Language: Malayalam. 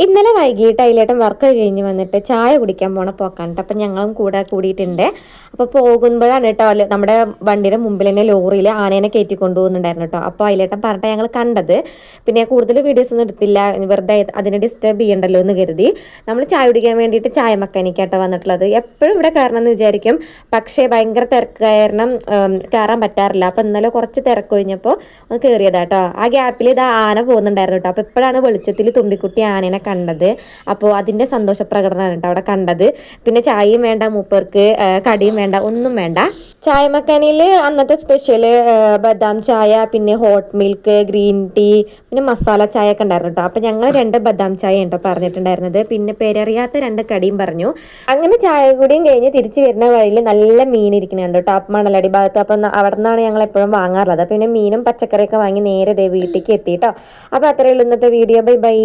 ഇന്നലെ വൈകിട്ട് അതിലേട്ടൻ വർക്ക് കഴിഞ്ഞ് വന്നിട്ട് ചായ കുടിക്കാൻ പോണ പോക്കാണ്. അപ്പം ഞങ്ങളും കൂടെ കൂടിയിട്ടുണ്ട്. അപ്പോൾ പോകുമ്പോഴാണ് കേട്ടോ നമ്മുടെ വണ്ടിയുടെ മുമ്പിൽ തന്നെ ലോറിയിൽ ആനേനെ കയറ്റി കൊണ്ടുപോകുന്നുണ്ടായിരുന്നു കേട്ടോ. അപ്പോൾ അതിലേട്ടൻ പറഞ്ഞിട്ട് ഞങ്ങൾ കണ്ടത്. പിന്നെ കൂടുതൽ വീഡിയോസ് ഒന്നും എടുത്തില്ല, വെറുതെ അതിനെ ഡിസ്റ്റർബ് ചെയ്യണ്ടല്ലോ എന്ന് കരുതി നമ്മൾ ചായ കുടിക്കാൻ വേണ്ടിയിട്ട് ചായ മെക്കാനിക്കാട്ടോ വന്നിട്ടുള്ളത്. എപ്പോഴും ഇവിടെ കയറണം എന്ന് വിചാരിക്കും, പക്ഷേ ഭയങ്കര തിരക്ക് കാരണം കയറാൻ പറ്റാറില്ല. അപ്പം ഇന്നലെ കുറച്ച് തിരക്കൊഴിഞ്ഞപ്പോൾ ഒന്ന് കയറിയതാട്ടോ. ആ ഗ്യാപ്പിൽ ഇതാ ആന പോകുന്നുണ്ടായിരുന്നു കേട്ടോ. അപ്പോൾ ഇപ്പോഴാണ് വെളിച്ചത്തിൽ തുമ്പിക്കുട്ടി ആനേനെ കണ്ടത്. അപ്പോൾ അതിൻ്റെ സന്തോഷ പ്രകടനമാണ് കേട്ടോ അവിടെ കണ്ടത്. പിന്നെ ചായയും വേണ്ട മൂപ്പർക്ക്, കടിയും വേണ്ട, ഒന്നും വേണ്ട. ചായ മെക്കാനിയിൽ അന്നത്തെ സ്പെഷ്യൽ ബദാം ചായ, പിന്നെ ഹോട്ട് മിൽക്ക്, ഗ്രീൻ ടീ, പിന്നെ മസാല ചായ ഒക്കെ ഉണ്ടായിരുന്നു കേട്ടോ. അപ്പം ഞങ്ങൾ 2 ബദാം ചായ കേട്ടോ പറഞ്ഞിട്ടുണ്ടായിരുന്നത്. പിന്നെ പേരറിയാത്ത 2 കടിയും പറഞ്ഞു. അങ്ങനെ ചായ കൂടിയും കഴിഞ്ഞ് തിരിച്ചു വരുന്ന വഴിയിൽ നല്ല മീൻ ഇരിക്കുന്നുണ്ട് കേട്ടോ, മണലടി ഭാഗത്ത്. അപ്പം അവിടെ നിന്നാണ് ഞങ്ങൾ എപ്പോഴും വാങ്ങാറുള്ളത്. പിന്നെ മീനും പച്ചക്കറിയൊക്കെ വാങ്ങി നേരെ വീട്ടിലേക്ക് എത്തി കേട്ടോ. അപ്പോൾ അത്രയേ ഉള്ളൂ ഇന്നത്തെ വീഡിയോ. Bye bye.